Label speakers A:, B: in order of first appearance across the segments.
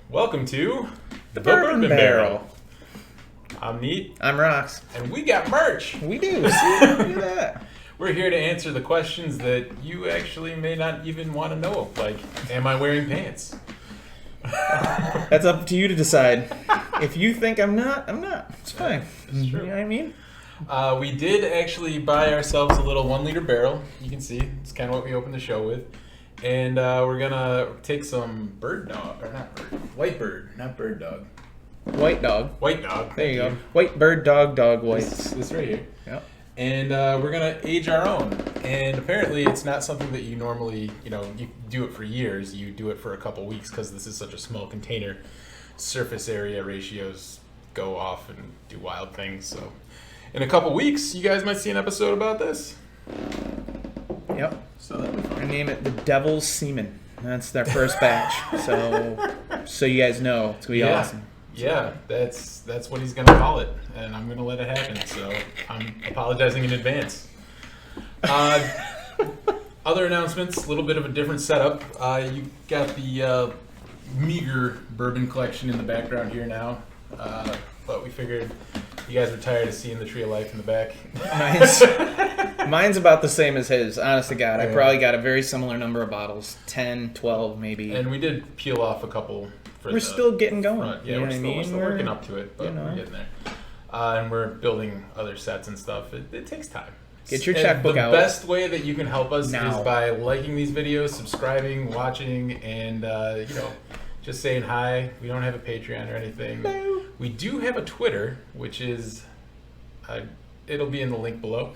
A: Welcome to
B: The Bourbon Barrel.
A: I'm Neat.
B: I'm Rox.
A: And we got merch.
B: We do. See? Look at that.
A: We're here to answer the questions that you actually may not even want to know. Like, am I wearing pants?
B: That's up to you to decide. If you think I'm not, I'm not. It's fine.
A: It's true.
B: You know what I mean?
A: We did actually buy ourselves a little 1 liter barrel. You can see it's kind of what we opened the show with. And we're going to take some bird dog, or not bird, white bird, not bird dog.
B: White dog.
A: White dog.
B: There you go. White bird, dog, whites.
A: This right here.
B: Yep.
A: And we're going to age our own. And apparently it's not something that you normally, you do it for years. You do it for a couple weeks because this is such a small container. Surface area ratios go off and do wild things. So in a couple weeks, you guys might see an episode about this.
B: Yep.
A: So that'll be fun.
B: I name it the Devil's Semen. That's their first batch. So you guys know it's going to be awesome.
A: Yeah, that's what he's gonna call it, and I'm gonna let it happen. So I'm apologizing in advance. Other announcements, a little bit of a different setup. You got the meager bourbon collection in the background here now, but we figured you guys were tired of seeing the tree of life in the back.
B: Mine's about the same as his, honest to God. I probably got a very similar number of bottles, 10, 12 maybe.
A: And we did peel off a couple.
B: We're still getting going.
A: Front. Yeah, we're still working up to it, but we're getting there. And we're building other sets and stuff. It takes time.
B: Get your checkbook out.
A: The best way that you can help us
B: now
A: is by liking these videos, subscribing, watching, and just saying hi. We don't have a Patreon or anything.
B: No.
A: We do have a Twitter, which is it'll be in the link below.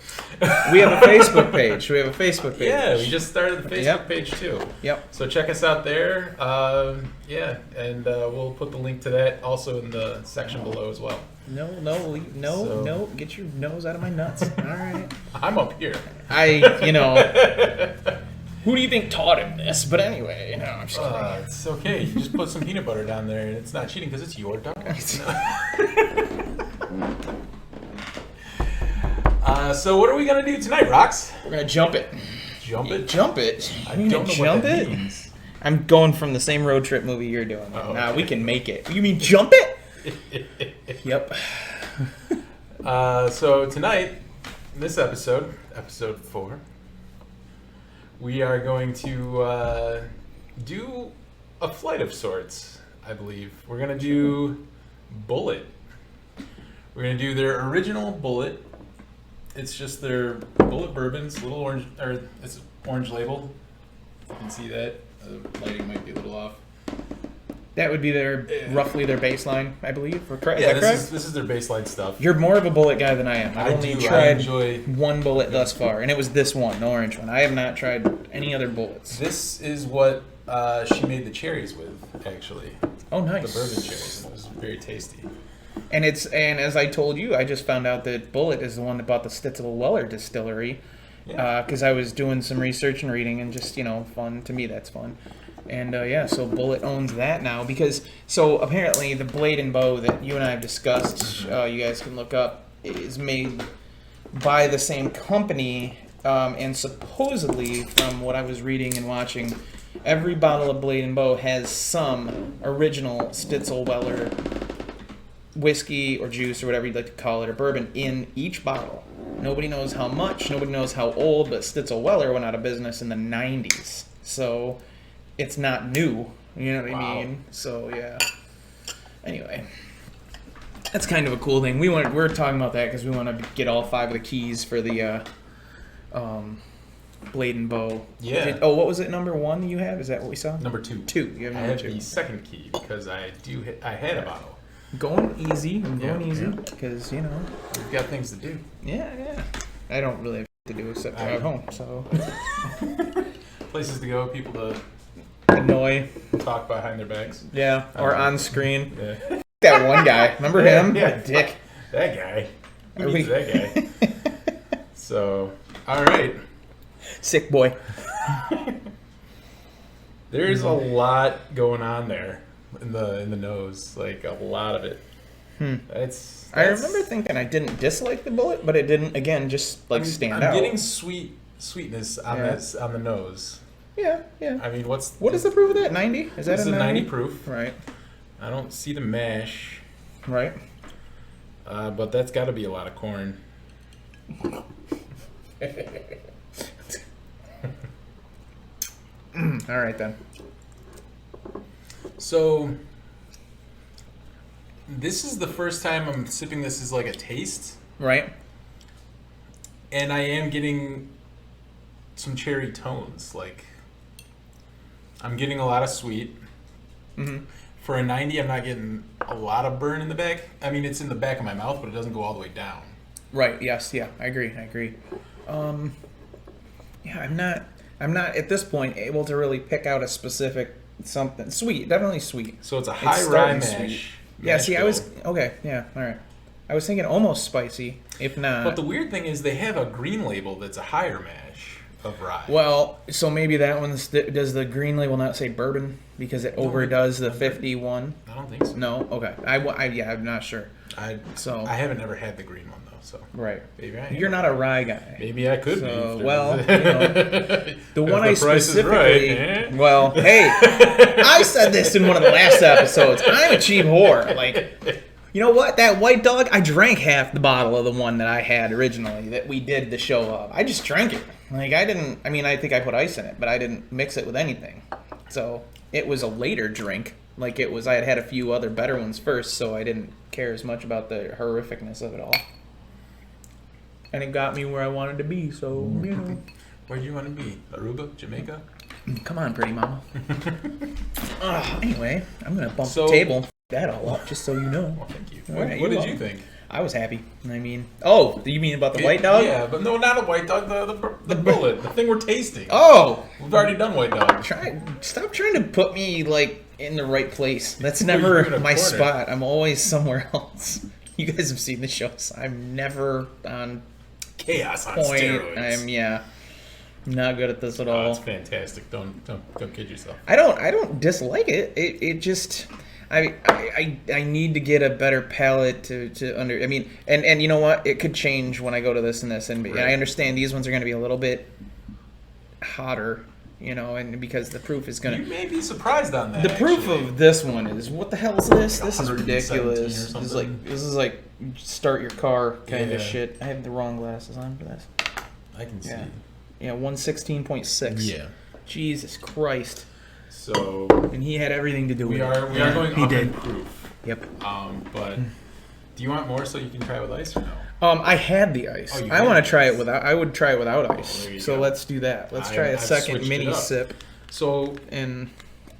B: We have a Facebook page.
A: Yeah, we just started the Facebook page too.
B: Yep.
A: So check us out there. And we'll put the link to that also in the section below as well.
B: No. Get your nose out of my nuts. All right.
A: I'm up here.
B: Who do you think taught him this? But anyway, I'm just kidding.
A: It's okay. You just put some peanut butter down there, and it's not cheating because it's your dog. So what are we gonna do tonight, Rox?
B: We're gonna jump it.
A: Jump it?
B: Jump it?
A: I don't know what that means.
B: I'm going from the same road trip movie you're doing.
A: Okay.
B: We can make it. You mean jump it? Yep.
A: So tonight, in this episode 4, we are going to do a flight of sorts, I believe. We're gonna do Bulleit. We're gonna do their original Bulleit. It's just their Bulleit bourbons, little orange, or it's orange label. You can see that. The lighting might be a little off.
B: That would be roughly their baseline, I believe. Is that correct?
A: This is their baseline stuff.
B: You're more of a Bulleit guy than I am. I've only tried one Bulleit thus far, and it was this one, the orange one. I have not tried any other Bulleits.
A: This is what she made the cherries with, actually.
B: Oh, nice.
A: The bourbon cherries. It was very tasty.
B: And as I told you, I just found out that Bulleit is the one that bought the Stitzel Weller distillery. Because I was doing some research and reading, and just fun to me. That's fun. And so Bulleit owns that now so apparently the Blade and Bow that you and I have discussed, you guys can look up, is made by the same company, and supposedly from what I was reading and watching, every bottle of Blade and Bow has some original Stitzel Weller whiskey or juice or whatever you'd like to call it, or bourbon, in each bottle. Nobody knows how much, nobody knows how old, but Stitzel Weller went out of business in the 90s. So it's not new, you know what I mean? So yeah. Anyway, that's kind of a cool thing. We're talking about that because we want to get all 5 of the keys for the Blade and Bow.
A: Yeah.
B: What was it? Number 1 you have? Is that what we saw?
A: Number 2.
B: 2. You have number 2.
A: I have the second key because I had a bottle.
B: Going easy. Because
A: we've got things to do.
B: Yeah. I don't really have to do except drive home. So
A: places to go, people to
B: annoy,
A: talk behind their backs.
B: Yeah, or on screen.
A: Yeah.
B: That one guy. Remember him?
A: Yeah,
B: dick.
A: That guy. Who needs that guy? So, all right.
B: Sick boy.
A: There's a lot going on there in the nose, like a lot of it.
B: I remember thinking I didn't dislike the Bulleit, but it didn't just stand out.
A: I'm getting sweetness on the nose.
B: Yeah.
A: I mean, what
B: is the proof of that? 90? Is that
A: a 90 proof?
B: Right.
A: I don't see the mash.
B: Right.
A: But that's got to be a lot of corn.
B: All right then.
A: So, this is the first time I'm sipping this as like a taste.
B: Right.
A: And I am getting some cherry tones. Like, I'm getting a lot of sweet.
B: Mm-hmm.
A: For a 90, I'm not getting a lot of burn in the back. I mean, it's in the back of my mouth, but it doesn't go all the way down.
B: Right. Yes. Yeah. I agree. Yeah. I'm not at this point able to really pick out a specific something sweet. Definitely sweet.
A: So it's a high rye mash.
B: Sweet. Yeah. See, I was okay. Yeah. All right. I was thinking almost spicy, if not.
A: But the weird thing is they have a green label that's a higher mash of rye.
B: Well, so maybe that one's does the green label not say bourbon because it overdoes the 51?
A: I don't think so.
B: No. Okay. Yeah. I'm not sure.
A: I haven't ever had the green one though. So
B: right.
A: Maybe I am.
B: You're not a rye guy.
A: Maybe I could be.
B: Well, the one I specifically.
A: Right,
B: Well, hey, I said this in one of the last episodes. I'm a cheap whore. Like, you know what? That white dog, I drank half the bottle of the one that I had originally that we did the show of. I just drank it. Like, I think I put ice in it, but I didn't mix it with anything. So it was a later drink. Like, I had had a few other better ones first, so I didn't care as much about the horrificness of it all. And it got me where I wanted to be, so, you know.
A: Where'd you want to be? Aruba? Jamaica?
B: Come on, pretty mama. Anyway, I'm going to bump the table and that all up, just so you know.
A: Well, thank you.
B: Right,
A: what did you think?
B: I was happy. I mean, you mean about the white dog?
A: Yeah, but no, not a white dog. The Bulleit, the thing we're tasting.
B: Oh,
A: we've already done white dog.
B: Stop trying to put me like in the right place. That's never my spot. I'm always somewhere else. You guys have seen the shows. I'm never on
A: chaos on
B: point.
A: steroids.
B: I'm not good at this at all.
A: It's fantastic. Don't kid yourself.
B: I don't dislike it. It just. I need to get a better palate to under. I mean, and you know what? It could change when I go to this and this, and I understand these ones are going to be a little bit hotter, you know, and because the proof is going to.
A: You may be surprised on that.
B: The proof of this one is what the hell is this? This is ridiculous. This is like start your car kind of shit. I have the wrong glasses on for this.
A: I can see.
B: Yeah, 116.6.
A: Yeah.
B: Jesus Christ.
A: So,
B: and he had everything to do with it.
A: We are going up in proof.
B: Yep.
A: But do you want more so you can try it with ice or no?
B: I had the ice. I want to try it without. I would try it without ice. So let's do that. Let's try a second mini sip.
A: So, and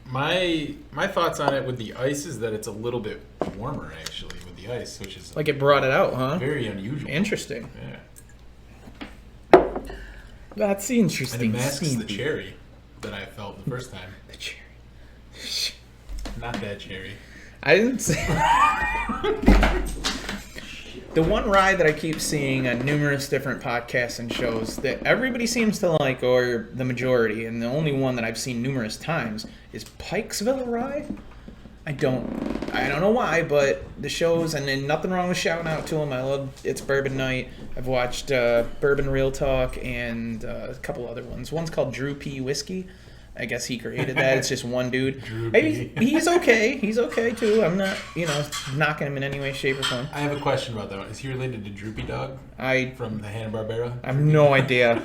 A: my thoughts on it with the ice is that it's a little bit warmer actually with the ice, which is
B: like it brought it out, huh?
A: Very unusual.
B: Interesting.
A: Yeah.
B: That's interesting.
A: And it masks the cherry that I felt the first time.
B: The cherry.
A: Not that cherry.
B: I didn't say. The one rye that I keep seeing on numerous different podcasts and shows that everybody seems to like, or the majority, and the only one that I've seen numerous times is Pikesville rye. I don't know why, but the shows, and then nothing wrong with shouting out to them. I love It's Bourbon Night. I've watched Bourbon Real Talk and a couple other ones. One's called Drew P. Whiskey. I guess he created that. It's just one dude. Maybe he's okay. He's okay too. I'm not, knocking him in any way, shape, or form.
A: I have a question about that one. Is he related to Droopy Dog? From the Hanna-Barbera?
B: I have no idea.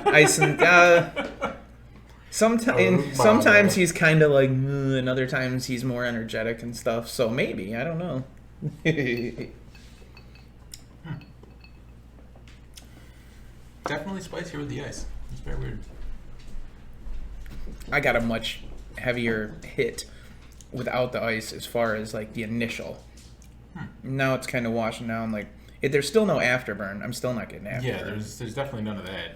B: Sometimes he's kind of like, and other times he's more energetic and stuff. So maybe, I don't know.
A: Definitely spicier with the ice. It's very weird.
B: I got a much heavier hit without the ice as far as like the initial. Now it's kind of washing down. Like there's still no afterburn. I'm still not getting afterburn.
A: Yeah, there's definitely none of that.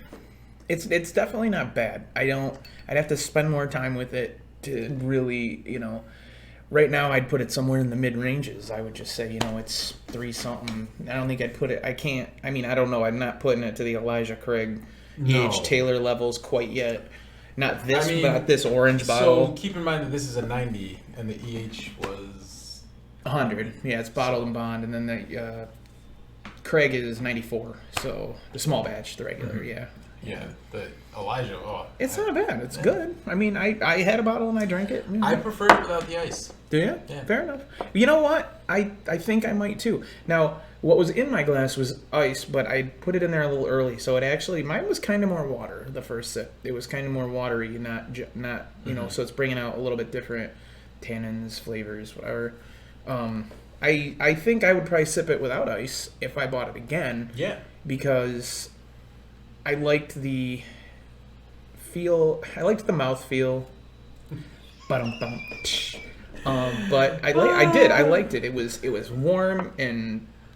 B: It's definitely not bad. I'd have to spend more time with it to really, right now I'd put it somewhere in the mid ranges. I would just say, it's 3 something. I don't think I'd put it. I can't. I mean, I don't know. I'm not putting it to the Elijah Craig, E.H. Taylor levels quite yet. Not this, but this orange bottle.
A: So keep in mind that this is a 90, and the EH was
B: 100. Yeah, it's bottled and bond, and then the Craig is 94. So the small batch, the regular,
A: Yeah, the Elijah. Oh,
B: It's not bad. It's good. I mean, I had a bottle and I drank it.
A: I prefer it without the ice.
B: Do you?
A: Yeah.
B: Fair enough. You know what? I think I might too. Now, what was in my glass was ice, but I put it in there a little early, so it actually mine was kind of more water. The first sip, it was kind of more watery, not you know. So it's bringing out a little bit different tannins, flavors, whatever. I think I would probably sip it without ice if I bought it again.
A: Yeah.
B: Because I liked the feel. I liked the mouth feel. But I liked it. It was warm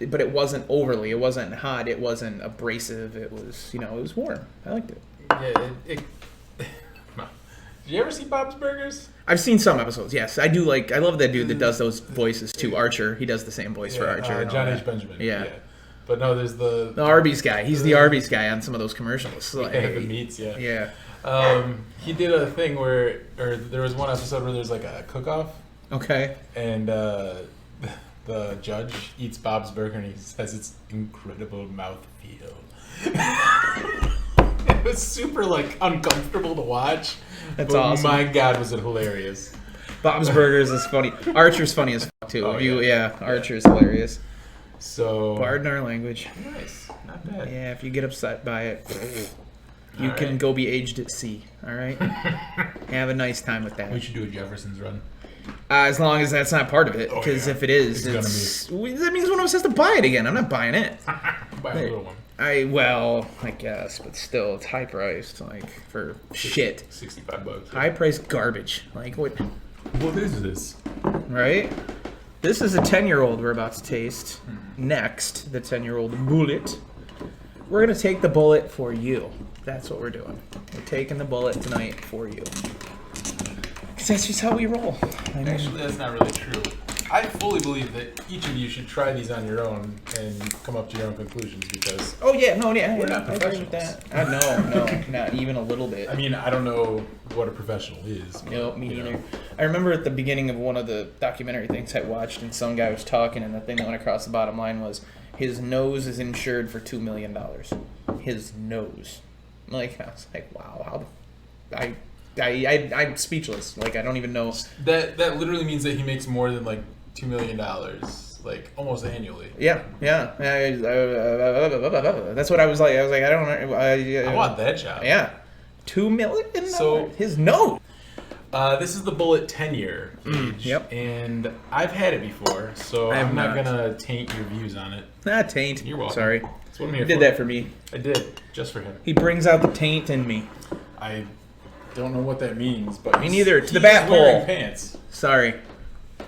B: but it wasn't overly. It wasn't hot. It wasn't abrasive. It was it was warm. I liked it.
A: Yeah. Did you ever see Bob's Burgers?
B: I've seen some episodes. Yes, I do like. I love that dude that does those voices too. Archer. He does the same voice for Archer. And
A: John
B: all
A: H.
B: that.
A: Benjamin.
B: Yeah.
A: But no, there's the
B: Arby's guy. He's the Arby's guy on some of those commercials.
A: the meats. Yeah.
B: Yeah.
A: He did a thing or there was one episode where there's like a cook-off. Okay. And the judge eats Bob's Burger and he says it's incredible mouthfeel. It was super like uncomfortable to watch.
B: That's
A: but
B: awesome.
A: My God, was it hilarious.
B: Bob's Burgers is funny. Archer's funny as fuck too.
A: Oh,
B: Archer's hilarious.
A: So
B: pardon our language.
A: Nice. Not bad.
B: Yeah, if you get upset by it, you
A: All
B: can
A: right.
B: go be aged at sea. All right. Have a nice time with that.
A: We should do a Jefferson's run.
B: As long as that's not part of it,
A: Oh,
B: because
A: yeah.
B: if it is, that means one of us has to buy it again. I'm not buying it.
A: Buy a little one.
B: I guess, but still, it's high priced, like for shit.
A: $65.
B: High priced garbage. Like what?
A: What is this?
B: Right? This is a 10-year-old we're about to taste. Next, the 10-year-old Bulleit. We're gonna take the Bulleit for you. That's what we're doing. We're taking the Bulleit tonight for you. Because that's just how we roll. I mean,
A: Actually, that's not really true. I fully believe that each of you should try these on your own and come up to your own conclusions because
B: oh yeah, no, yeah,
A: we're
B: yeah,
A: not
B: I agree with
A: professionals.
B: that. No, not even a little bit.
A: I mean, I don't know what a professional is. But,
B: No, me
A: you
B: neither.
A: know.
B: I remember at the beginning of one of the documentary things I watched, and some guy was talking, and the thing that went across the bottom line was his nose is insured for $2 million. His nose. Like, I was like, wow, I'm speechless. Like, I don't even know.
A: That literally means that he makes more than like $2 million, like almost annually.
B: Yeah. That's what I was like. I was like, I don't know.
A: I want that job.
B: Yeah. $2 million?
A: So-
B: his nose.
A: This is the Bulleit 10-year age,
B: yep.
A: and I've had it before, so
B: I have
A: I'm not
B: not.
A: gonna taint your views on it.
B: Taint.
A: You're welcome.
B: Sorry.
A: That's what I'm
B: He
A: here
B: did
A: for.
B: that for me.
A: I did, just for him.
B: He brings out the taint in me.
A: I don't know what that means, but
B: Me neither. To the
A: he's
B: bat
A: wearing
B: hole.
A: pants.
B: Sorry.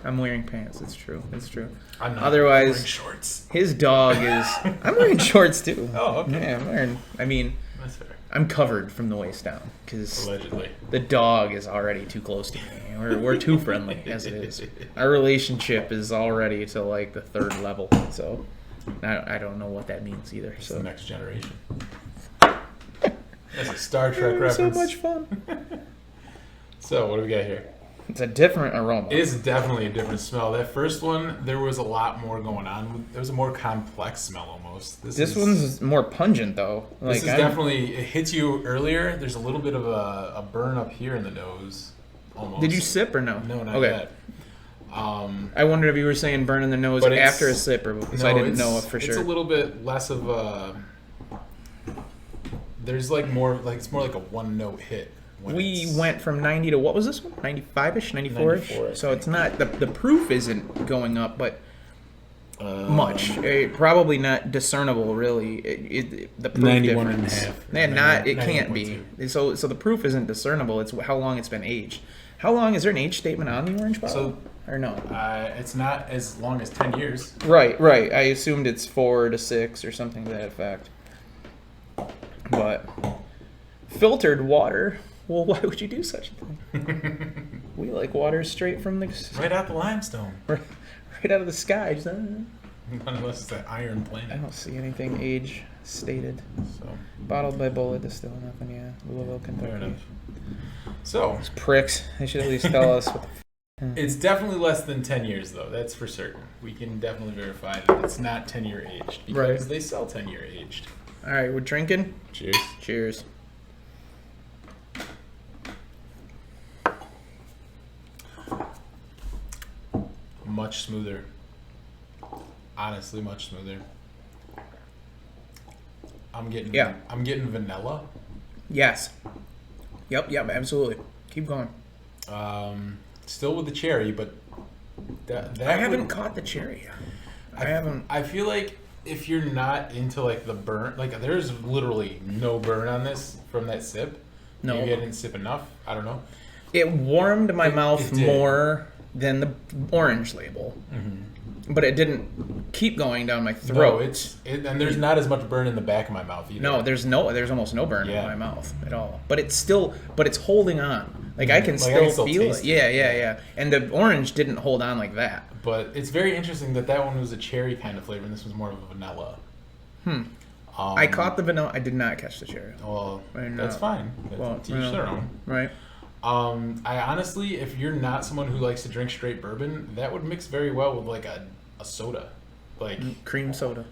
B: I'm wearing pants. It's true. It's true.
A: I'm not
B: Otherwise,
A: wearing shorts.
B: his dog is... I'm wearing shorts, too.
A: Oh, okay.
B: Yeah, I'm wearing... I mean,
A: That's fair.
B: I'm covered from the waist down. Because
A: Allegedly.
B: the dog is already too close to me. We're too friendly, as it is. Our relationship is already to, like, the third level. So, I don't know what that means either.
A: It's
B: So
A: the next generation. That's a Star Trek
B: It was so
A: reference.
B: much fun.
A: So, what do we got here?
B: It's a different aroma.
A: It is definitely a different smell. That first one, there was a lot more going on. There was a more complex smell almost.
B: This one's more pungent, though.
A: This is definitely, it hits you earlier. There's a little bit of a burn up here in the nose. Almost.
B: Did you sip or no?
A: No, not
B: okay.
A: yet.
B: I wondered if you were saying burn in the nose
A: But it's-
B: after a sip, or because I didn't know for sure.
A: It's a little bit less of a. There's like more like it's more like a one note hit.
B: We went from 90 to what was this one? 95ish, 94ish.
A: 94, I
B: So it's not the proof isn't going up, but much. Probably not discernible, really. The proof
A: 91 and a
B: difference.
A: half.
B: Yeah, not. It can't be. So the proof isn't discernible. It's how long it's been aged. How long is there an age statement on the orange bottle? Or no?
A: It's not as long as 10 years.
B: Right. I assumed it's 4 to 6 or something to that effect. But filtered water. Well, why would you do such a thing? We like water straight from the
A: Right out the limestone.
B: right out of the sky. Just,
A: Unless it's an iron
B: I
A: planet.
B: don't see anything age stated.
A: So,
B: Bottled by Bulleit, distilled nothing. Yeah, Louisville, Kentucky.
A: fair enough. So,
B: Those pricks. They should at least tell us. What
A: it's definitely less than 10 years, though. That's for certain. We can definitely verify that it's not 10-year aged because
B: Right.
A: they sell 10-year aged.
B: All right, we're drinking.
A: Cheers.
B: Cheers.
A: Much smoother. Honestly, much smoother. I'm getting vanilla.
B: Yes. Yep, absolutely. Keep going.
A: Still with the cherry, but that
B: I haven't caught the cherry. I haven't.
A: I feel like if you're not into like the burn, like there's literally no burn on this from that sip.
B: No.
A: Maybe I didn't sip enough. I don't know.
B: It warmed my mouth
A: did.
B: more than the orange label. Mm-hmm. But it didn't keep going down my throat.
A: No, and there's not as much burn in the back of my mouth either.
B: No, there's almost no burn in my mouth at all. But it's holding on. Like I can still feel it. Yeah. And the orange didn't hold on like that.
A: But it's very interesting that one was a cherry kind of flavor and this was more of a vanilla.
B: I caught the vanilla. I did not catch the cherry.
A: Well, that's fine. To each their own.
B: Right.
A: I honestly, if you're not someone who likes to drink straight bourbon, that would mix very well with like a soda, like
B: cream soda.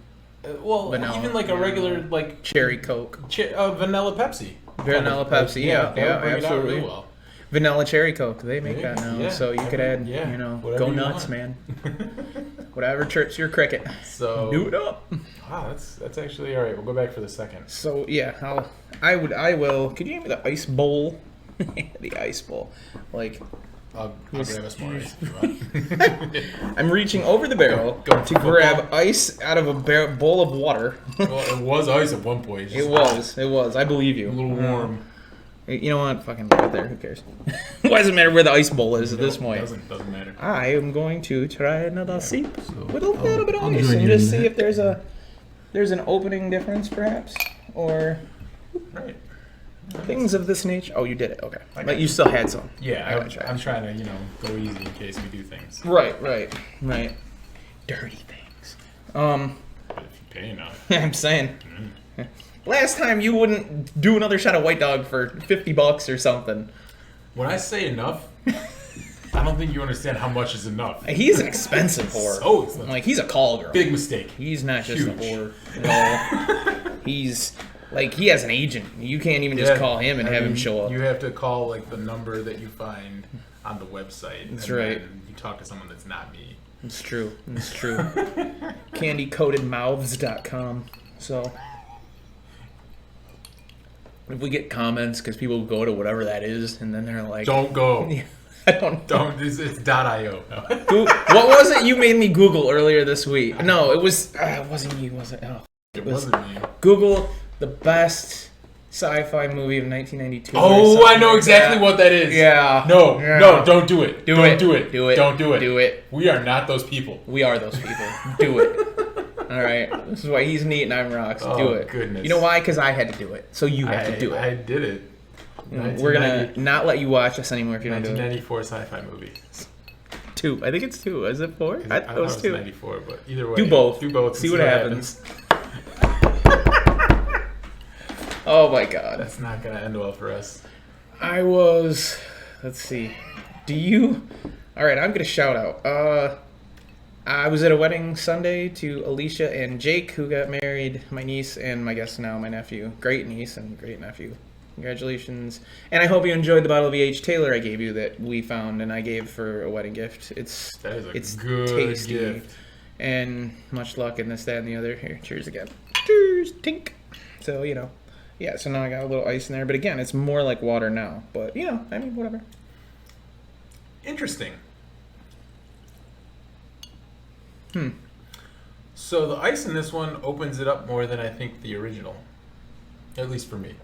A: Vanilla, even like a regular like
B: cherry Coke,
A: vanilla Pepsi.
B: Vanilla Pepsi, yeah, absolutely.
A: Really well.
B: Vanilla cherry Coke, they make that now, so you could add, go nuts, man. Whatever trips your cricket.
A: So
B: do it up.
A: Wow, that's actually all right. We'll go back for the second.
B: So yeah, I will. Could you give me the ice bowl? The ice bowl, like.
A: I'll grab us more ice if you want.
B: I'm reaching over the barrel to grab ice out of a bowl of water.
A: Well, it was ice at one point.
B: It was. I believe you.
A: A little warm.
B: You know what? Fucking leave it there. Who cares? Why does it matter where the ice bowl is at this point?
A: Doesn't matter.
B: I am going to try another sip with a little bit of ice and just see if there's an opening difference, perhaps, or
A: right.
B: Things of this nature. Oh, you did it. Okay, but you still had some.
A: Yeah, I'm trying to go easy in case we do things.
B: Right. Dirty things.
A: But if you pay enough.
B: I'm saying. Last time you wouldn't do another shot of White Dog for $50 or something.
A: When I say enough, I don't think you understand how much is enough.
B: He's an expensive whore.
A: So expensive.
B: Like he's a call girl.
A: Big mistake.
B: He's not just a whore at all. He's like he has an agent. You can't even just call him and have him show up.
A: You have to call like the number that you find on the website.
B: That's right.
A: Then you talk to someone that's not me.
B: It's true. Candycoatedmouths.com. So if we get comments, because people go to whatever that is, and then they're like,
A: "Don't go."
B: I don't.
A: It's .io. No.
B: What was it you made me Google earlier this week? No, it wasn't you, was it? Oh,
A: it wasn't me.
B: Google the best sci-fi movie of 1992.
A: Oh, I know exactly what that is.
B: Yeah.
A: No, don't do it. Don't do it. Don't do it.
B: Do it.
A: We are not those people.
B: We are those people. Do it. All right. This is why he's neat and I'm rocks. Do it.
A: Goodness.
B: You know why? Because I had to do it. So you have to do it.
A: I did it.
B: We're going to not let you watch us anymore if you don't do it.
A: 1994 sci-fi movie.
B: 2. I think it's 2. Is it 4?
A: I thought it was 2. 94, but either way.
B: Do both. See what happens. Oh my god.
A: That's not going to end well for us.
B: Let's see. Alright, I'm going to shout out. I was at a wedding Sunday to Alicia and Jake, who got married, my niece and my guest now, my nephew. Great niece and great nephew. Congratulations. And I hope you enjoyed the bottle of E.H. Taylor I gave you that we found and I gave for a wedding gift. It's
A: good
B: tasty.
A: Gift.
B: And much luck in this, that, and the other. Here, cheers again. Cheers. Tink. So, yeah, so now I got a little ice in there. But again, it's more like water now. But, whatever.
A: Interesting. So the ice in this one opens it up more than I think the original. At least for me.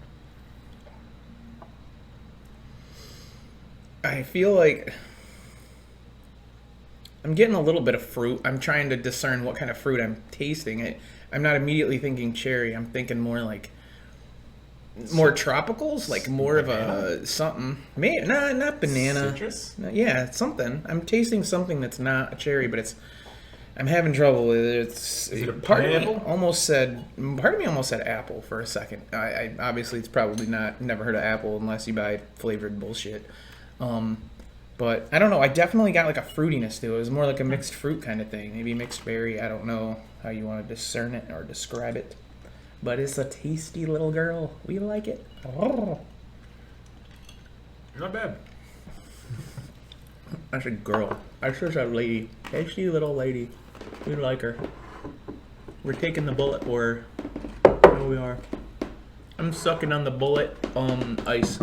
B: I feel like I'm getting a little bit of fruit. I'm trying to discern what kind of fruit I'm tasting. I'm not immediately thinking cherry. I'm thinking more like more tropicals, like more banana? Of a something. Maybe not banana.
A: Citrus?
B: Yeah, something. I'm tasting something that's not a cherry, but I'm having trouble with it.
A: Is it a
B: part
A: pineapple?
B: Part of me almost said apple for a second. I obviously it's probably not. Never heard of apple unless you buy flavored bullshit. But I don't know. I definitely got like a fruitiness to it. It was more like a mixed fruit kind of thing. Maybe mixed berry. I don't know how you want to discern it or describe it. but it's a tasty little girl. We like it.
A: Not bad.
B: I said girl. I should have lady. Tasty little lady. We like her. We're taking the Bulleit or here we are. I'm sucking on the Bulleit ice.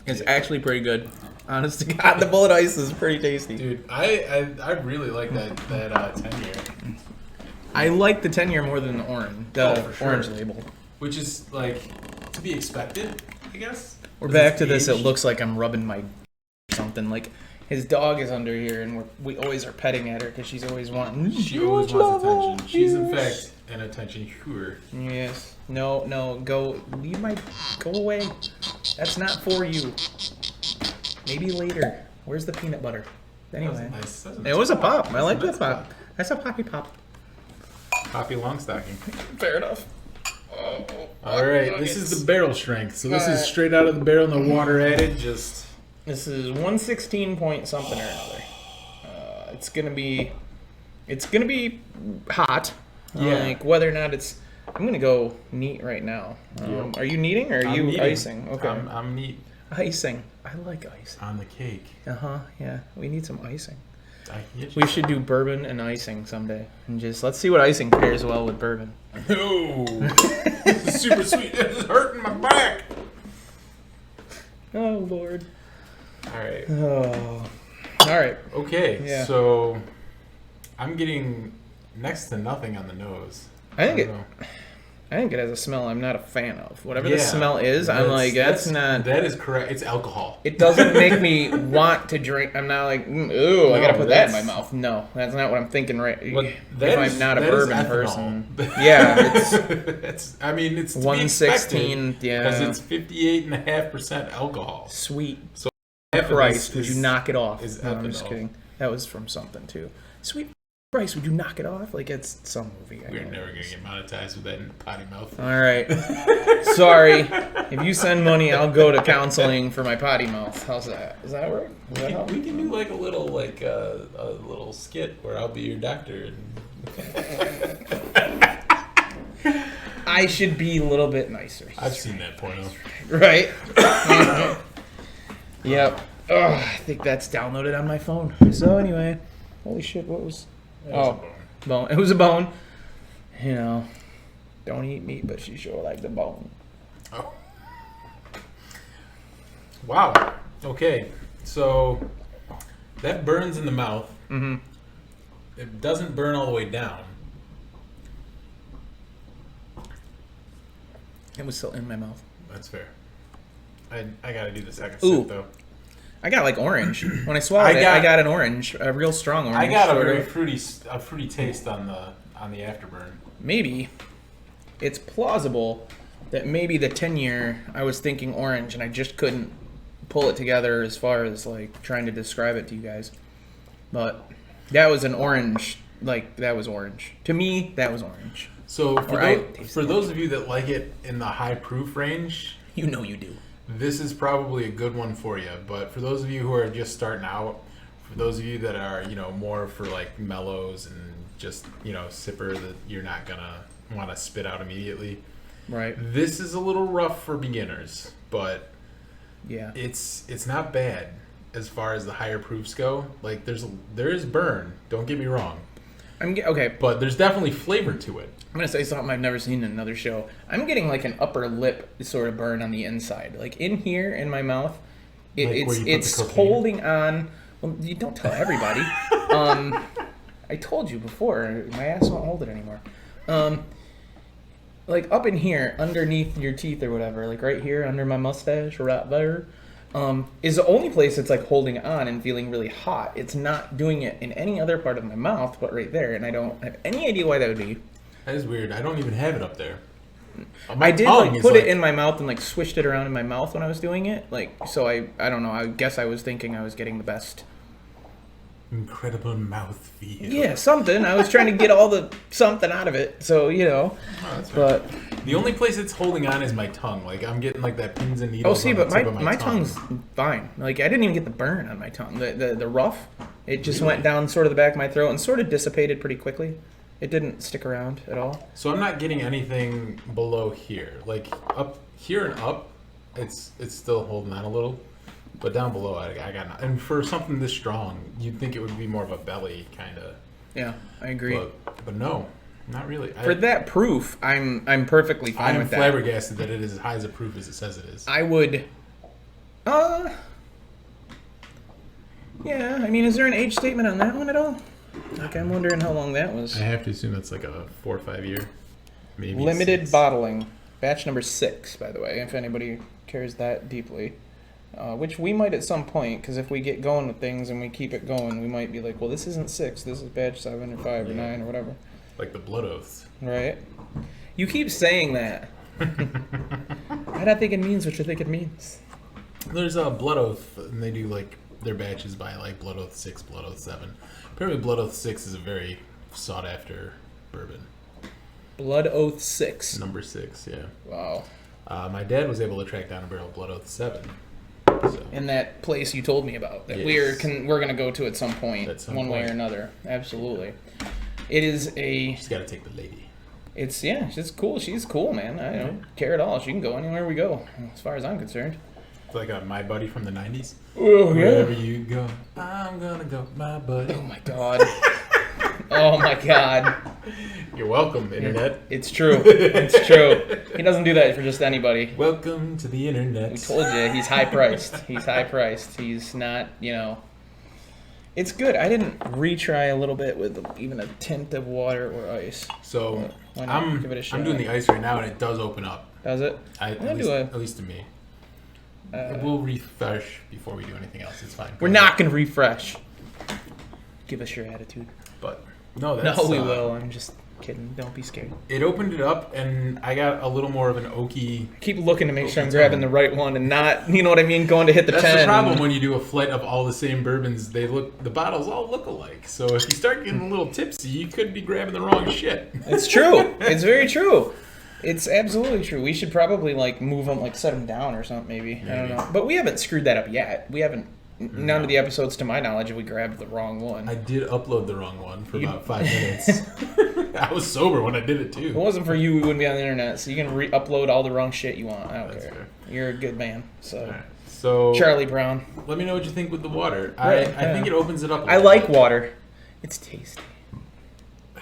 B: It's actually pretty good. Honest to God, the Bulleit ice is pretty tasty.
A: Dude, I really like that 10-year.
B: I like the 10-year more than the orange. The orange label.
A: Which is like to be expected, I guess.
B: We're back to this. It looks like I'm rubbing my something. Like his dog is under here, and we always are petting at her because she's always wanting.
A: She always wants attention. She's in fact an attention whore.
B: Yes. No. Go. Leave my. Go away. That's not for you. Maybe later. Where's the peanut butter? Anyway. It was a pop. I like that pop. That's a poppy pop.
A: Poppy Longstocking.
B: Fair enough.
A: All right, this is the barrel strength. So this is straight out of the barrel, no water added. Just
B: this is 116 point something or another. It's gonna be hot.
A: Yeah.
B: Like whether or not it's. I'm gonna go neat right now. Are you kneading or are you
A: kneading.
B: icing? Okay.
A: I'm neat.
B: Icing. I like icing.
A: On the cake.
B: Yeah. We need some icing.
A: We
B: We should do bourbon and icing someday, and just let's see what icing pairs well with bourbon.
A: No, this is super sweet. This is hurting my back.
B: Oh Lord.
A: All right.
B: Oh. All right.
A: Okay.
B: Yeah.
A: So I'm getting next to nothing on the nose.
B: I think it has a smell I'm not a fan of. Whatever the
A: Yeah,
B: smell is, I'm like, that's not.
A: That is correct. It's alcohol.
B: It doesn't make me want to drink. I'm not like, ooh, I gotta put that in my mouth. No, that's not what I'm thinking. Right? If I'm not a bourbon person. Yeah,
A: it's. I mean, it's
B: 116. Yeah,
A: because it's 58.5% alcohol.
B: Sweet.
A: So
B: Christ, would you knock it off?
A: No,
B: I'm just kidding. That was from something too. Sweet Christ, would you knock it off? Like it's some movie.
A: We're never gonna get monetized with that in potty mouth.
B: All right. Sorry. If you send money, I'll go to counseling for my potty mouth. How's that? Does that work? Does that help?
A: We can do like a little skit where I'll be your doctor.
B: I should be a little bit nicer.
A: I've seen that porno.
B: Right? Yep. Oh, I think that's downloaded on my phone. So anyway, holy shit, what was... Bone. It was a bone. You know, don't eat meat, but she sure liked the bone.
A: Oh. Wow. Okay. So that burns in the mouth.
B: Mm-hmm.
A: It doesn't burn all the way down.
B: It was still in my mouth.
A: That's fair. I gotta do the second
B: Ooh.
A: sip though.
B: I got like orange. When I swallowed I got an orange, a real strong orange.
A: I got a very fruity taste on the afterburn.
B: Maybe it's plausible that maybe the 10-year I was thinking orange and I just couldn't pull it together as far as like trying to describe it to you guys. But that was an orange. Like that was orange. To me, that was orange.
A: So for those of you that like it in the high proof range,
B: you know you do.
A: This is probably a good one for you, but for those of you who are just starting out, for those of you that are, more for like mellows and just, sipper that you're not gonna want to spit out immediately.
B: Right.
A: This is a little rough for beginners, but
B: yeah,
A: it's not bad as far as the higher proofs go. Like there is burn, don't get me wrong.
B: Okay.
A: But there's definitely flavor to it.
B: I'm going to say something I've never seen in another show. I'm getting like an upper lip sort of burn on the inside. Like in here in my mouth, it's holding on. Well, you don't tell everybody. I told you before, my ass won't hold it anymore. Like up in here, underneath your teeth or whatever, like right here under my mustache, right there, is the only place it's like holding on and feeling really hot. It's not doing it in any other part of my mouth, but right there, and I don't have any idea why that would be.
A: That is weird. I don't even have it up there.
B: I did like put it in my mouth and like swished it around in my mouth when I was doing it. Like so, I don't know. I guess I was thinking I was getting the best.
A: Incredible mouth feel.
B: Yeah, something. I was trying to get all the something out of it. So
A: Oh, that's right. But the only place it's holding on is my tongue. Like I'm getting like that pins and needles.
B: Oh, see, but my tongue's fine. Like I didn't even get the burn on my tongue. The rough, it just went down sort of the back of my throat and sort of dissipated pretty quickly. It didn't stick around at all.
A: So I'm not getting anything below here. Like up here and up, it's still holding on a little. But down below, I got nothing. And for something this strong, you'd think it would be more of a belly kind of.
B: Yeah, I agree.
A: But no, not really.
B: For that proof, I'm perfectly fine with that.
A: I'm flabbergasted that it is as high as a proof as it says it is.
B: I would. Yeah. I mean, is there an age statement on that one at all? Like, I'm wondering how long that was.
A: I have to assume it's like a 4 or 5 year, maybe.
B: Limited
A: 6.
B: bottling, batch number 6, by the way, if anybody cares that deeply. Which we might at some point, because if we get going with things and we keep it going, we might be like, well, this isn't 6, this is batch 7 or 5 or 9 or whatever.
A: Like the blood oaths.
B: Right? You keep saying that. I don't think it means what you think it means.
A: There's a blood oath, and they do like their batches by like blood oath 6, blood oath 7. Apparently, blood oath 6 is a very sought after bourbon.
B: Blood Oath 6.
A: Number 6, yeah.
B: Wow.
A: My dad was able to track down a barrel of blood oath 7. So.
B: In that place you told me about that
A: Yes.
B: we're gonna go to at some point, one way or another. Absolutely. It is a.
A: She's got to take the lady.
B: She's cool. She's cool, man. I don't care at all. She can go anywhere we go, as far as I'm concerned.
A: It's like my buddy from the 90s.
B: Oh,
A: Wherever you go, I'm gonna go, my buddy.
B: Oh my god. Oh my god.
A: You're welcome, internet.
B: It's true. It's true. He doesn't do that for just anybody.
A: Welcome to the internet.
B: We told you, he's high priced. He's high priced. He's not, It's good. I didn't retry a little bit with even a tint of water or ice.
A: So
B: Why not give it a
A: I'm
B: shot?
A: doing the ice right now, and it does open up.
B: Does it?
A: At least to me. We'll refresh before we do anything else. It's fine.
B: We're not going to refresh. Give us your attitude.
A: But no, that's
B: No, we will. I'm just kidding. Don't be scared.
A: It opened it up, and I got a little more of an oaky.
B: I keep looking to make sure I'm grabbing the right one and not, you know what I mean, going to hit the 10.
A: That's the problem when you do a flight of all the same bourbons. The bottles all look alike. So if you start getting a little tipsy, you could be grabbing the wrong shit.
B: It's true. It's very true. It's absolutely true. We should probably move them, set them down or something. Maybe. I don't know. But we haven't screwed that up yet. We haven't. None of the episodes, to my knowledge, have we grabbed the wrong one.
A: I did upload the wrong one for about 5 minutes. I was sober when I did it too.
B: If it wasn't for you, we wouldn't be on the internet. So you can re-upload all the wrong shit you want. I don't care.
A: Fair.
B: You're a good man. So,
A: All right. So
B: Charlie Brown.
A: let me know what you think with the water.
B: Right,
A: I think it opens it up.
B: I like water. It's tasty.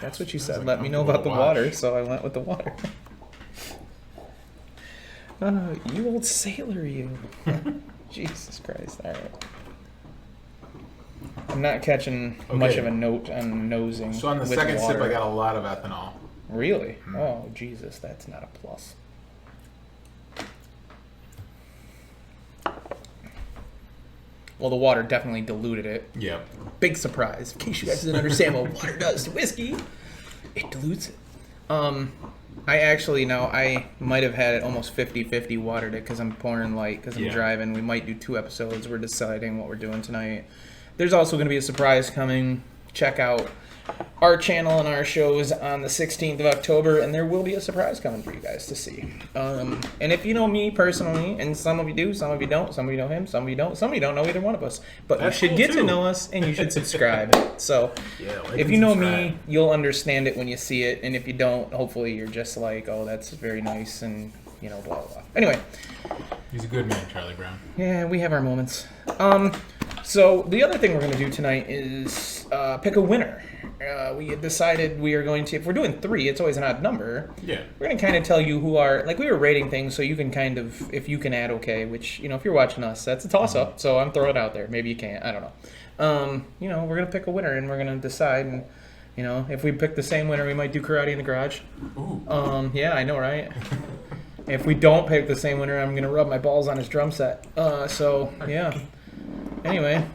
B: That's what you said.
A: like
B: Let me know about the water, so I went with the water. You old sailor, you. Jesus Christ. All right. I'm not catching much of a note on nosing.
A: So on the
B: with
A: second
B: water.
A: sip, I got a lot of ethanol.
B: Really? Oh, Jesus. That's not a plus. Well, the water definitely diluted it.
A: Yeah.
B: Big surprise. In case you guys didn't understand what water does to whiskey, it dilutes it. I might have had it almost 50-50 watered it because I'm pouring light because I'm driving. We might do 2 episodes. We're deciding what we're doing tonight. There's also going to be a surprise coming. Check out our channel and our shows on the 16th of October, and there will be a surprise coming for you guys to see. And if you know me personally, and some of you do, some of you don't, some of you know him, some of you don't, some of you don't know either one of us, but
A: That's
B: you should
A: cool
B: get
A: too.
B: to know us, and you should subscribe. So
A: Like
B: if
A: and
B: you know
A: subscribe.
B: me, you'll understand it when you see it, and if you don't, hopefully you're just like, oh, that's very nice, and blah, blah, blah. Anyway.
A: He's a good man, Charlie Brown.
B: Yeah, we have our moments. So the other thing we're going to do tonight is pick a winner. We had decided we are going to, if we're doing 3, it's always an odd number.
A: Yeah.
B: We're going to kind of tell you who are, we were rating things, so you can kind of, if you can add okay, which, if you're watching us, that's a toss-up, so I'm throwing it out there. Maybe you can't, I don't know. We're going to pick a winner, and we're going to decide, and, if we pick the same winner, we might do Karate in the Garage.
A: Ooh.
B: Yeah, I know, right? If we don't pick the same winner, I'm going to rub my balls on his drum set. Yeah. Anyway.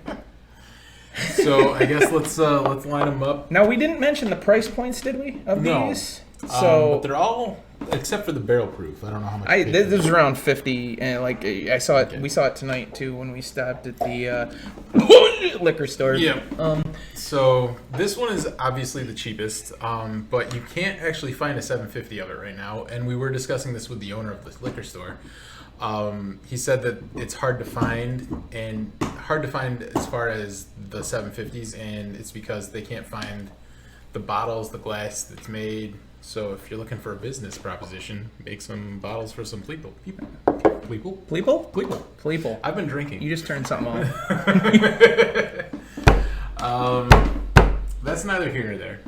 A: So I guess let's line them up.
B: Now, we didn't mention the price points, did we, of
A: No.
B: these?
A: But they're all except for the barrel proof. I don't know how much.
B: This was around 50, and I saw it. Okay. We saw it tonight too when we stopped at the liquor store.
A: Yeah. So this one is obviously the cheapest, but you can't actually find a 750 of it right now. And we were discussing this with the owner of the liquor store. He said that it's hard to find as far as the 750s, and it's because they can't find the bottles, the glass that's made. So if you're looking for a business proposition, make some bottles for some people.
B: Pleeple.
A: I've been drinking.
B: You just turned something on.
A: That's neither here nor there.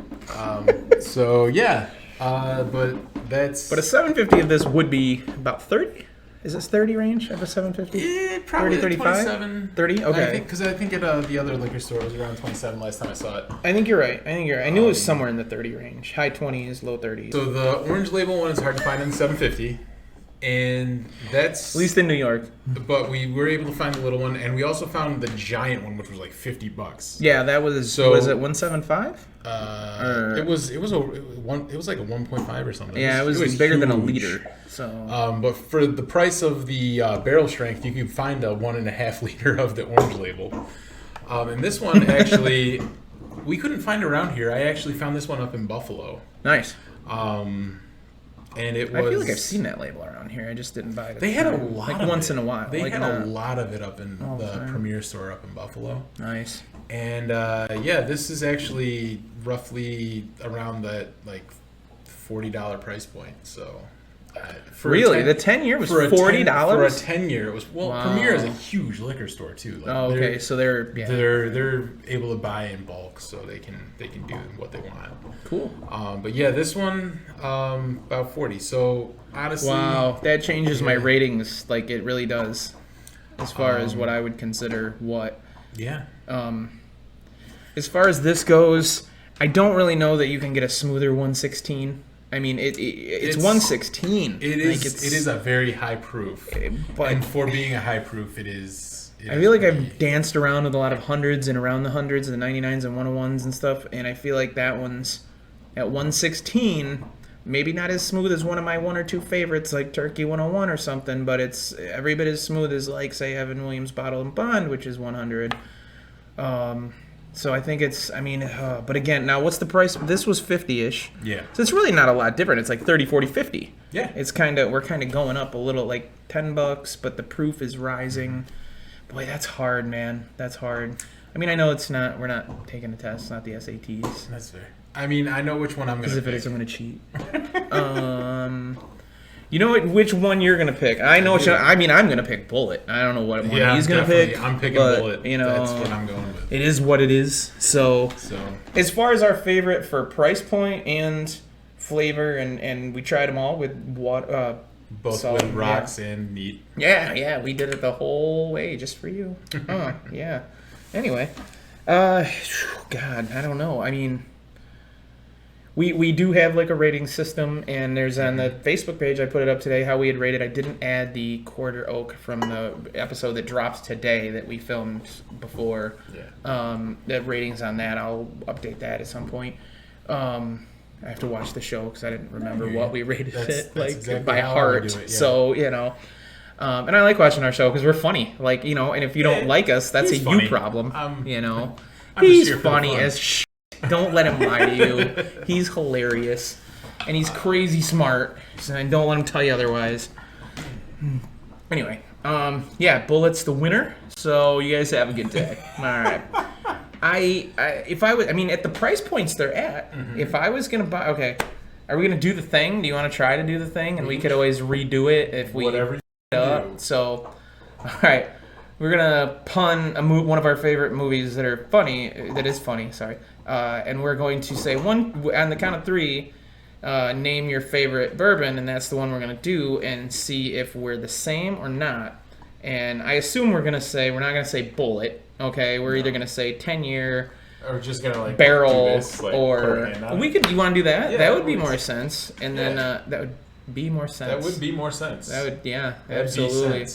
A: So yeah, but that's.
B: But a 750 of this would be about 30. Is this 30 range of a 750?
A: Yeah, probably
B: 30, 35?
A: 27.
B: 30? Okay.
A: Because I think at the other liquor store it was around 27 last time I saw it.
B: I think you're right. I knew it was somewhere in the 30 range. High 20s, low 30s.
A: So the orange label one is hard to find in the 750. And that's...
B: At least in New York.
A: But we were able to find the little one, and we also found the giant one, which was like $50.
B: Yeah, that was...
A: So,
B: was it 175?
A: It was like a 1.5 or something.
B: Yeah, it was bigger than a liter. So,
A: but for the price of the barrel strength, you can find a 1.5 liter of the orange label. And this one actually, we couldn't find around here. I actually found this one up in Buffalo.
B: nice.
A: And it was.
B: I feel like I've seen that label around here. I just didn't buy it.
A: They had a lot
B: like
A: of
B: once
A: it.
B: in a while.
A: They
B: like
A: had a lot of it up in the
B: time.
A: Premier store up in Buffalo.
B: Nice.
A: And yeah, this is actually roughly around that like $40 price point. So.
B: Really, the 10-year was $40
A: for a 10-year. It was
B: Wow.
A: Premier is a huge liquor store too. Like,
B: Oh, okay. So they're
A: able to buy in bulk, so they can do what they want.
B: cool.
A: But yeah, this one about 40. So honestly,
B: Wow, that changes my ratings. Like it really does, as far as what I would consider what.
A: Yeah.
B: As far as this goes, I don't really know that you can get a smoother 116. I mean, it's 116.
A: It is. It is a very high proof.
B: But
A: and for being a high proof, it is.
B: I feel like I've danced around with a lot of hundreds and around the hundreds, the 99s and 101s and stuff, and I feel like that one's at 116. Maybe not as smooth as one of my one or two favorites, like Turkey 101 or something, but it's every bit as smooth as, like, say, Evan Williams Bottle and Bond, which is 100. So I think it's, I mean, but again, now what's the price? This was 50-ish.
A: Yeah.
B: So it's really not a lot different. It's like 30, 40, 50.
A: Yeah.
B: It's we're kind of going up a little, like $10, but the proof is rising. Boy, that's hard, man. That's hard. I mean, I know we're not taking the test, not the SATs.
A: That's fair. I mean, I know which one I'm going to pick.
B: Because if it is, I'm going to cheat. You know which one you're going to pick. I know I'm going to pick Bulleit. I don't know what one he's going to pick.
A: I'm picking Bulleit. You know, that's what I'm going with.
B: It is what it is. So as far as our favorite for price point and flavor, and we tried them all with water.
A: Both with rocks and neat.
B: Yeah, we did it the whole way just for you. Yeah. Anyway, God, I don't know. I mean, we do have like a rating system, and there's on the Facebook page, I put it up today, how we had rated. I didn't add the quarter oak from the episode that drops today that we filmed before. Yeah. The ratings on that, I'll update that at some point. I have to watch the show because I didn't remember what we rated it like exactly by heart. Yeah. So, you know, and I like watching our show because we're funny. Like, you know, and if you don't like us, that's a funny. You problem. You know, he's funny as shit. Don't let him lie to you. He's hilarious, and he's crazy smart. And don't let him tell you otherwise. Anyway, yeah, Bulleit's the winner. So you guys have a good day. All right. If I was, I mean, at the price points they're at, if I was gonna buy, okay, are we gonna do the thing? Do you want to try to do the thing, and we could always redo it if we
A: whatever you
B: up? So, all right, we're gonna pun one of our favorite movies that is funny. Sorry, and we're going to say one on the count of three. Name your favorite bourbon, and that's the one we're gonna do, and see if we're the same or not. And I assume we're not gonna say Bulleit. Okay, we're either gonna say 10-year,
A: or just gonna like
B: barrel,
A: do this, like,
B: or we could. You want to do that?
A: Yeah,
B: that would be more sense. And then that would be more sense.
A: That would be more sense.
B: That would, yeah,
A: That'd
B: absolutely.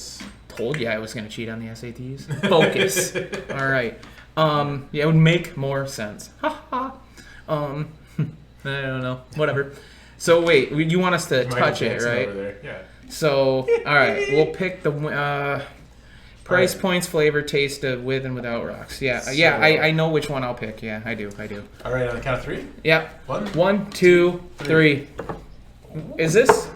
B: Told you I was gonna cheat on the SATs. Focus. All right. Yeah, it would make more sense. Ha ha. I don't know. Whatever. So wait, you want us to touch it, right?
A: Over there. Yeah.
B: So all right, we'll pick the. Price, points, flavor, taste of with and without rocks. Yeah, so, I know which one I'll pick. Yeah, I do.
A: All right, on the count of three?
B: Yeah. One, two, three. Is this?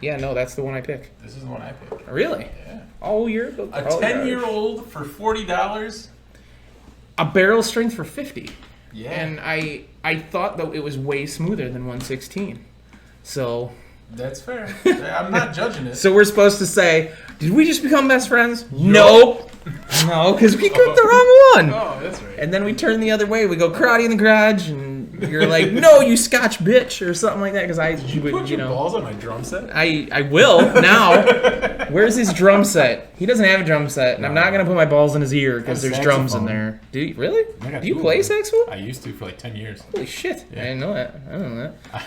B: Yeah, no, that's the one I pick.
A: This is the one I pick.
B: Really?
A: Yeah.
B: Oh, you're...
A: A 10-year-old for $40?
B: A barrel strength for $50.
A: Yeah.
B: And I thought that it was way smoother than 116. So
A: That's fair. I'm not judging it.
B: so we're supposed to say, did we just become best friends? Nope. No, because we cooked the wrong one.
A: Oh, that's right.
B: And then we turn the other way. We go karate in the garage, and you're like, no, you Scotch bitch, or something like that. Because
A: Did you put your balls on my drum set?
B: I will now. Where's his drum set? He doesn't have a drum set, and I'm not gonna put my balls in his ear because there's drums in there. Do you really? Do you play saxophone?
A: I used to for like 10 years.
B: Holy shit!
A: Yeah.
B: I didn't know that. I don't know that.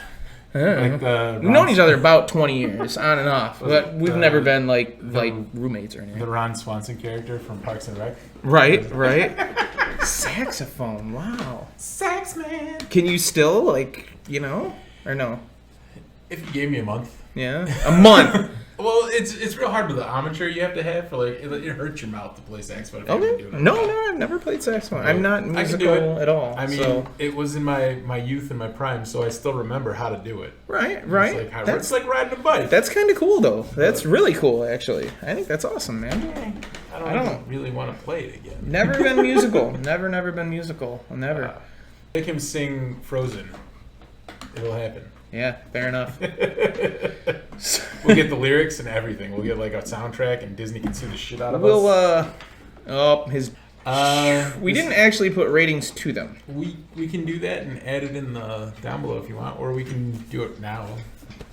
A: Like
B: We've known each other about 20 years, on and off, but we've
A: the-
B: never been like roommates or anything.
A: The Ron Swanson character from Parks and Rec.
B: Right. Saxophone. Wow.
A: Sax man.
B: Can you still or no?
A: If you gave me a month.
B: Yeah, a month.
A: Well, it's real hard with the armature you have to have for like it hurts your mouth to play saxophone. If you
B: Okay.
A: haven't been doing it.
B: No, I've never played saxophone. I'm not
A: I can do
B: musical
A: it.
B: at all.
A: I mean,
B: so.
A: it was in my youth and my prime, so I still remember how to do it.
B: Right.
A: It's like riding a bike.
B: That's kind of cool, though. That's really cool, actually. I think that's awesome, man.
A: I don't really want to play it again.
B: Never been musical. Never been musical. Never.
A: Make him sing Frozen. It'll happen.
B: Yeah, fair enough.
A: We'll get the lyrics and everything. We'll get like a soundtrack, and Disney can sue the shit out of
B: We'll,
A: us.
B: we didn't actually put ratings to them.
A: We can do that and add it in the down below if you want, or we can do it now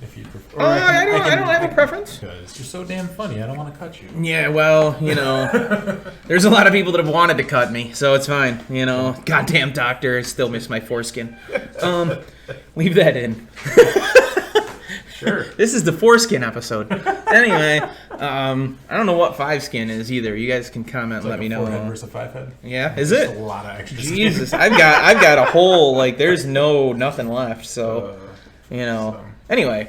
A: if you prefer.
B: I don't have a preference.
A: Because you're so damn funny, I don't want to cut you.
B: Yeah, well, there's a lot of people that have wanted to cut me, so it's fine. Goddamn doctor, I still miss my foreskin. Leave that in.
A: Sure.
B: This is the foreskin episode. Anyway, I don't know what 5-skin is either. You guys can comment and let me know.
A: 4-head versus a 5-head.
B: Yeah, is
A: There's
B: it?
A: a lot of extra
B: Jesus, I've got a whole there's nothing left. So Anyway,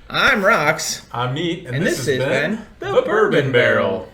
B: I'm Rox,
A: I'm Neat,
B: and this has been
A: the Bourbon Barrel.